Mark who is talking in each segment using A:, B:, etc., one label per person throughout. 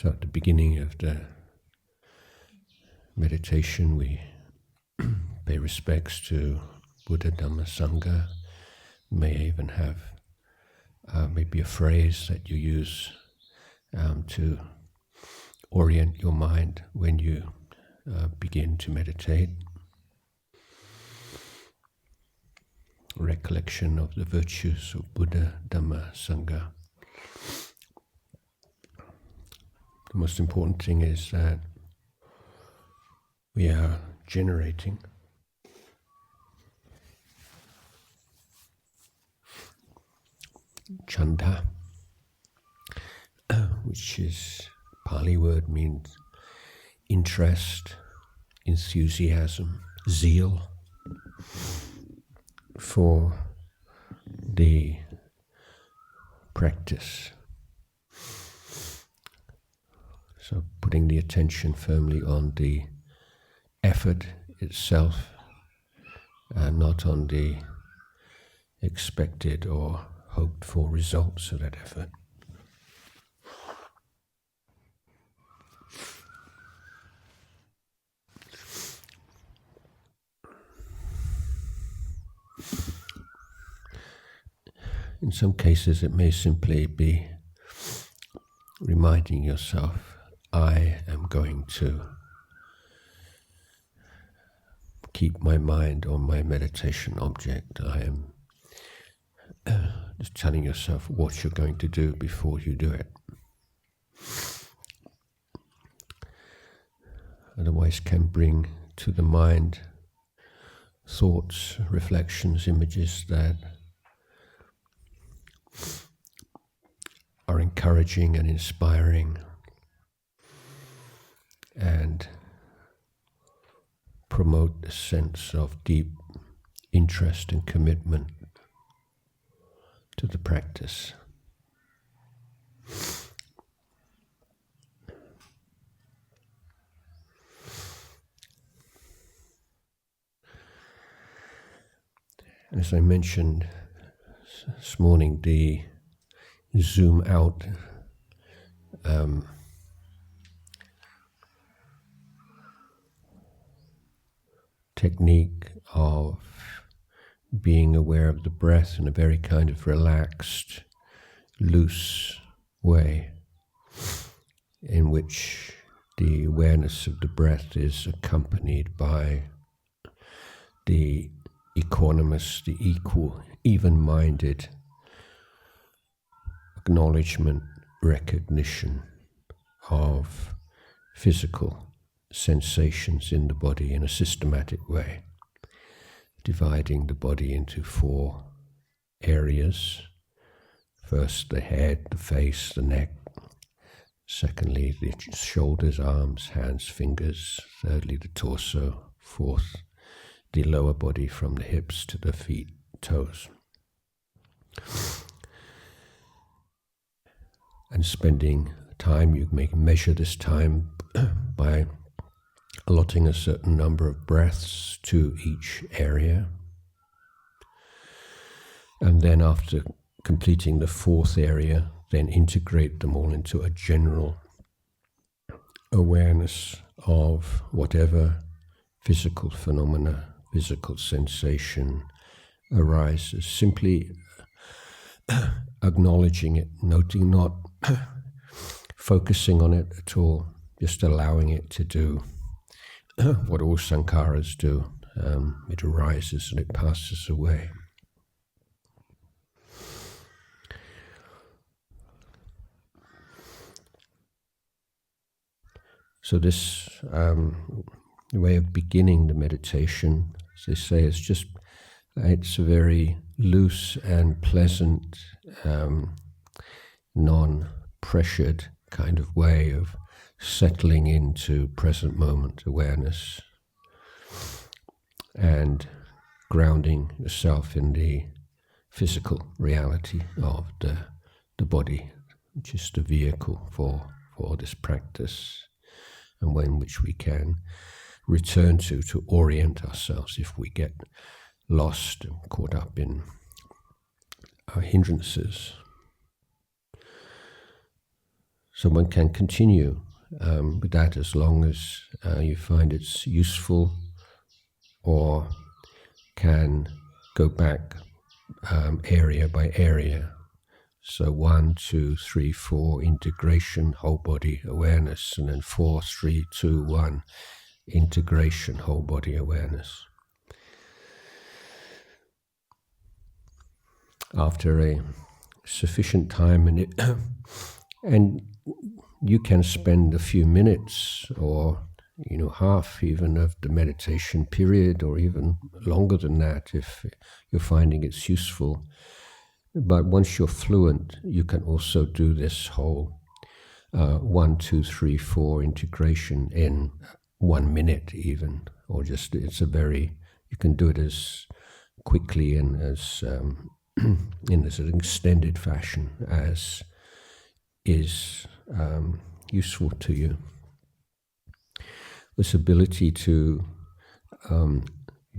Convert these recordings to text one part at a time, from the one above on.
A: So at the beginning of the meditation, we pay respects to Buddha, Dhamma, Sangha. You may even have maybe a phrase that you use to orient your mind when you begin to meditate. Recollection of the virtues of Buddha, Dhamma, Sangha. The most important thing is that we are generating chanda, which is Pali word means interest, enthusiasm, zeal for the practice. So putting the attention firmly on the effort itself and not on the expected or hoped for results of that effort. In some cases it may simply be reminding yourself, I am going to keep my mind on my meditation object. I am just telling yourself what you're going to do before you do it. Otherwise can bring to the mind thoughts, reflections, images that are encouraging and inspiring and promote a sense of deep interest and commitment to the practice. As I mentioned this morning, the zoom out technique of being aware of the breath in a very kind of relaxed, loose way, in which the awareness of the breath is accompanied by the equanimous, the equal, even-minded acknowledgement, recognition of physical sensations in the body in a systematic way, dividing the body into 4 areas. First, the head, the face, the neck. Secondly, the shoulders, arms, hands, fingers. Thirdly, the torso. Fourth, the lower body from the hips to the feet, toes. And spending time, you may measure this time by allotting a certain number of breaths to each area. And then after completing the 4th area, then integrate them all into a general awareness of whatever physical phenomena, physical sensation arises. Simply acknowledging it, noting, not focusing on it at all, just allowing it to do what all sankharas do. It arises and it passes away. So this way of beginning the meditation, as they say, it's a very loose and pleasant, non-pressured kind of way of settling into present moment awareness and grounding yourself in the physical reality of the body, which is the vehicle for this practice, and when which we can return to orient ourselves if we get lost and caught up in our hindrances. So one can continue with that as long as you find it's useful, or can go back area by area. So 1, 2, 3, 4, integration, whole body awareness, and then 4, 3, 2, 1, integration, whole body awareness. After a sufficient time, and you can spend a few minutes or half even of the meditation period, or even longer than that if you're finding it's useful. But once you're fluent, you can also do this whole 1, 2, 3, 4 integration in 1 minute even, or just you can do it as quickly and as in as an extended fashion as is useful to you. This ability to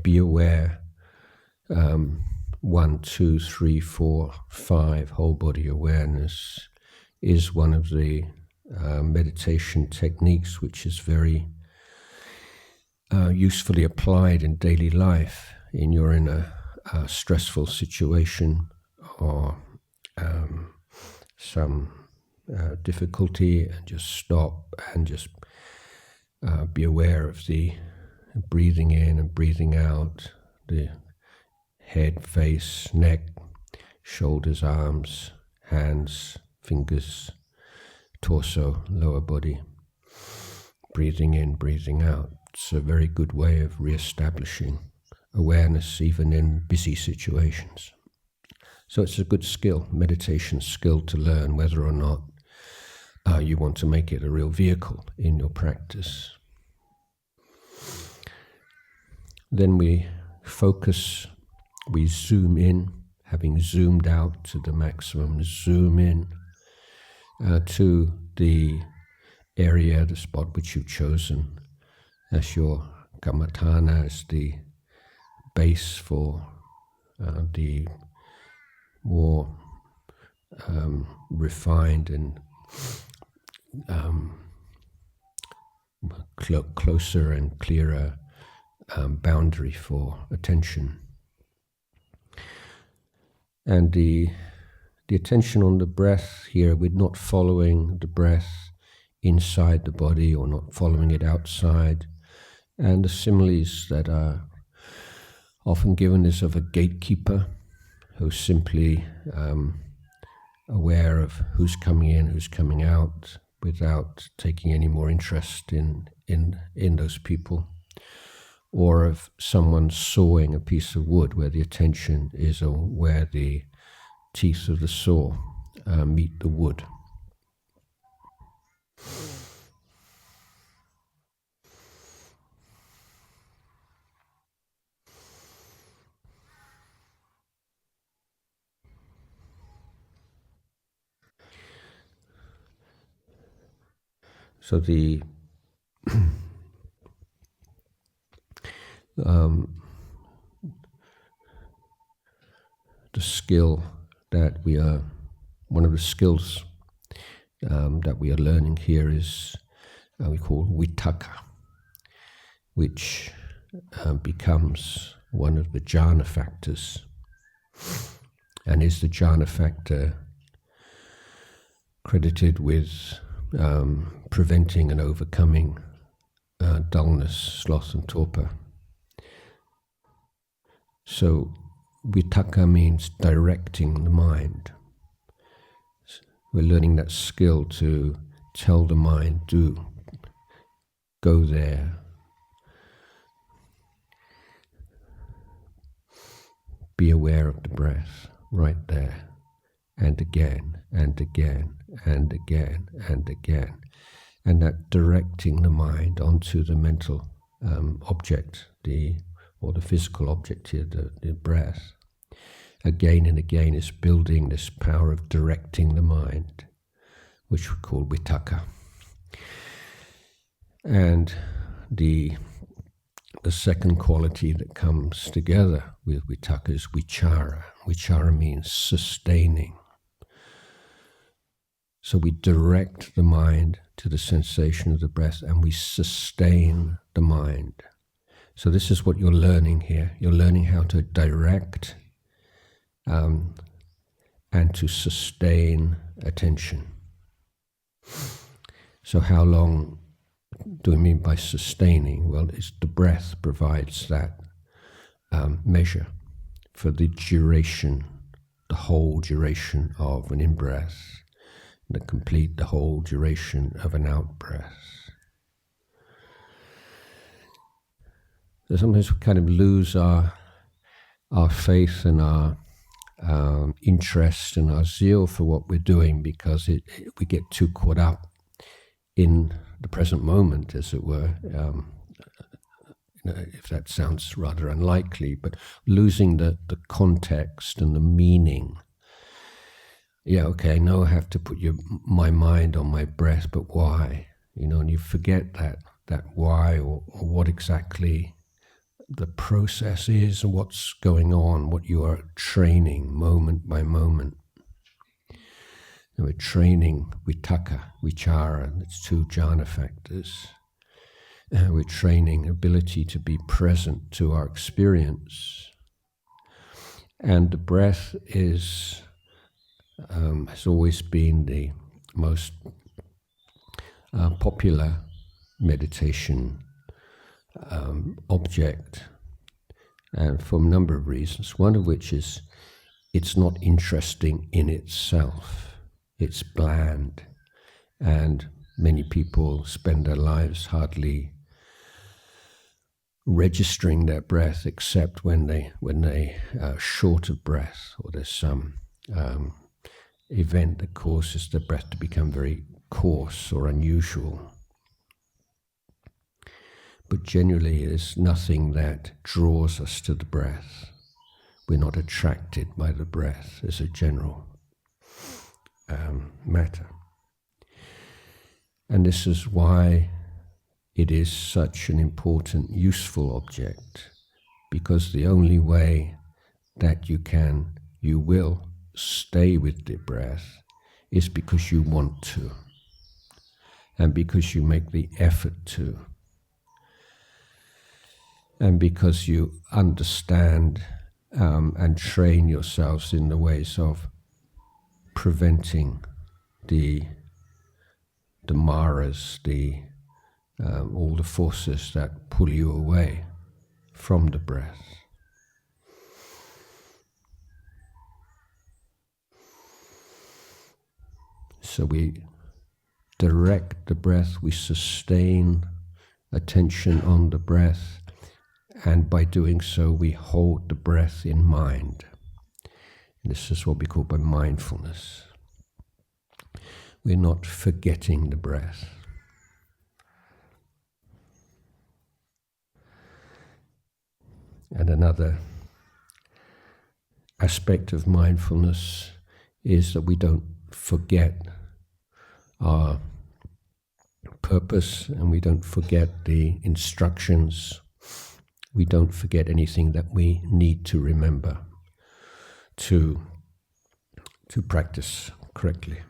A: be aware, 1, 2, 3, 4, 5 whole body awareness is one of the meditation techniques which is very usefully applied in daily life. You're in a stressful situation, or some difficulty, and just stop and just be aware of the breathing in and breathing out, the head, face, neck, shoulders, arms, hands, fingers, torso, lower body. Breathing in, breathing out. It's a very good way of re-establishing awareness even in busy situations. So it's a good skill, meditation skill to learn, whether or not you want to make it a real vehicle in your practice. Then we focus, we zoom in, having zoomed out to the maximum, zoom in to the area, the spot which you've chosen as your kammatthana, as the base for the more refined and closer and clearer boundary for attention. And the attention on the breath here, we're not following the breath inside the body or not following it outside. And the similes that are often given is of a gatekeeper who's simply aware of who's coming in, who's coming out, without taking any more interest in those people. Or of someone sawing a piece of wood where the attention is on where the teeth of the saw meet the wood. So the skill that one of the skills that we are learning here is we call vitakka, which becomes one of the jhana factors, and is the jhana factor credited with preventing and overcoming dullness, sloth and torpor. So vitakka means directing the mind. We're learning that skill to tell the mind, go there. Be aware of the breath right there, and again, and again, and again, and again. And that directing the mind onto the mental object, or the physical object here, the breath, again and again is building this power of directing the mind, which we call vitakka. And the second quality that comes together with vitakka is vichara. Vichara means sustaining. So we direct the mind to the sensation of the breath and we sustain the mind. So this is what you're learning here. You're learning how to direct and to sustain attention. So how long do we mean by sustaining? Well, it's the breath provides that measure for the duration, the whole duration of an in-breath, the whole duration of an out-breath. So sometimes we kind of lose our faith and our interest and our zeal for what we're doing because we get too caught up in the present moment, as it were. If that sounds rather unlikely, but losing the context and the meaning. Yeah, okay, I know I have to put my mind on my breath, but why? And you forget that why or what exactly the process is and what's going on, what you are training moment by moment. And we're training vitakka, vichara, it's 2 jhana factors. We're training ability to be present to our experience. And the breath has always been the most popular meditation object, and for a number of reasons, one of which is it's not interesting in itself. It's bland, and many people spend their lives hardly registering their breath except when they are short of breath or there's some event that causes the breath to become very coarse or unusual. But generally there's nothing that draws us to the breath. We're not attracted by the breath as a general matter. And this is why it is such an important, useful object, because the only way that you will stay with the breath is because you want to, and because you make the effort to, and because you understand and train yourselves in the ways of preventing the maras, all the forces that pull you away from the breath. So we direct the breath, we sustain attention on the breath, and by doing so we hold the breath in mind. And this is what we call by mindfulness. We're not forgetting the breath. And another aspect of mindfulness is that we don't forget our purpose, and we don't forget the instructions. We don't forget anything that we need to remember to practice correctly.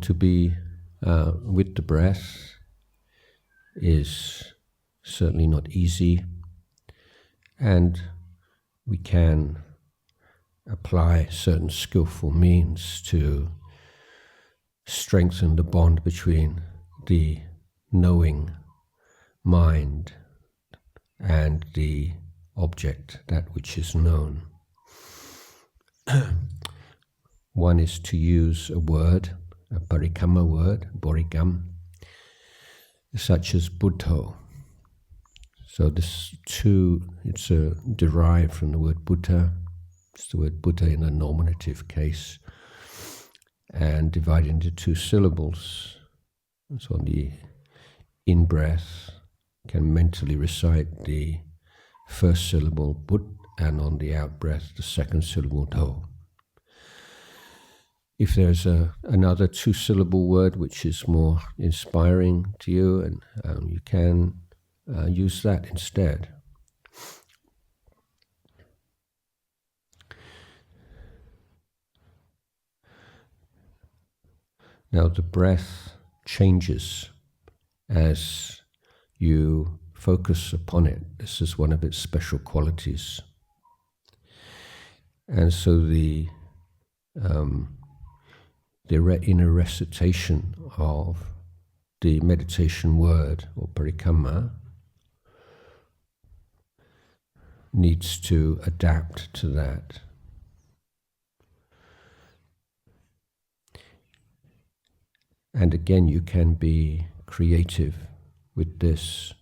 A: To be with the breath is certainly not easy, and we can apply certain skillful means to strengthen the bond between the knowing mind and the object, that which is known. One is to use a word, a parikamma word, borikam, such as Buddho. So it's derived from the word Buddha. It's the word Buddha in a nominative case, and divided into 2 syllables. So on the in-breath, can mentally recite the first syllable, Bud, and on the out breath, the second syllable do. If there's another two-syllable word which is more inspiring to you, and you can use that instead. Now the breath changes as you focus upon it. This is one of its special qualities. And so the inner recitation of the meditation word or parikamma needs to adapt to that. And again, you can be creative with this.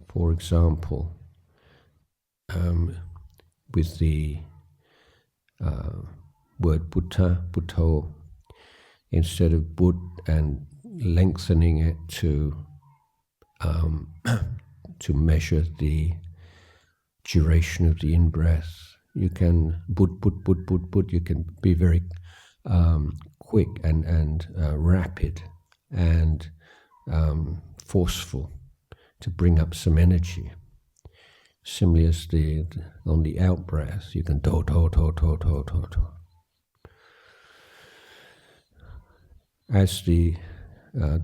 A: For example, with the word Buddha, Buddho, instead of Bud and lengthening it to measure the duration of the in-breath, you can Bud, Bud, Bud, Bud, Bud. You can be very quick and rapid and forceful to bring up some energy. Similarly as on the out breath, you can do, do, do, do, do, do, do. As the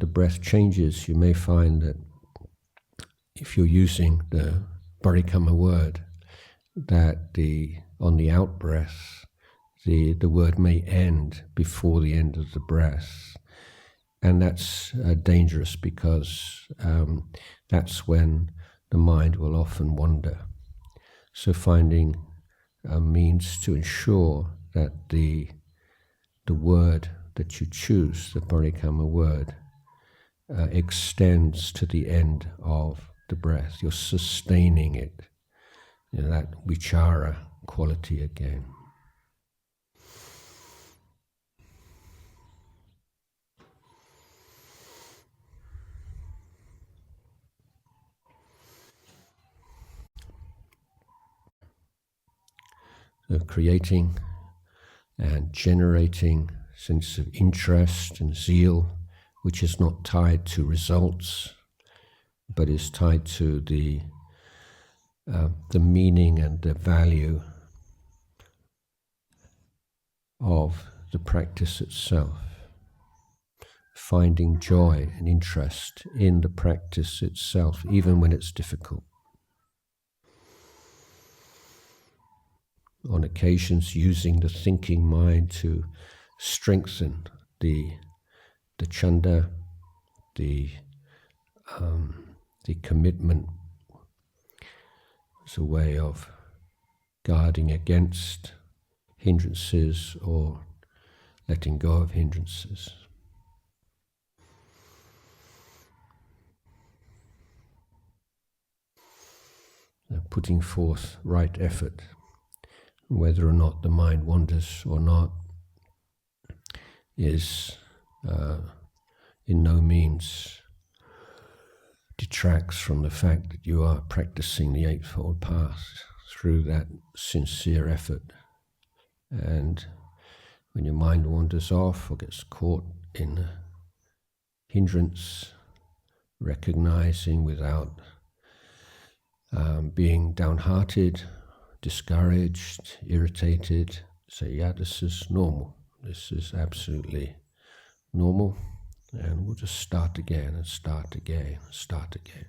A: breath changes, you may find that if you're using the parikamma word, that on the out breath, the word may end before the end of the breath. And that's dangerous because that's when the mind will often wander. So finding a means to ensure that the word that you choose, the parikamma word, extends to the end of the breath. You're sustaining it, that vichara quality again. So creating and generating sense of interest and zeal, which is not tied to results, but is tied to the meaning and the value of the practice itself. Finding joy and interest in the practice itself, even when it's difficult. On occasions, using the thinking mind to strengthen the chanda, the commitment, as a way of guarding against hindrances or letting go of hindrances. Putting forth right effort, whether or not the mind wanders or not, is in no means detracts from the fact that you are practicing the Eightfold Path through that sincere effort. And when your mind wanders off or gets caught in a hindrance, recognizing without being downhearted, discouraged, irritated, say, yeah, this is normal. This is absolutely normal. And we'll just start again and start again and start again.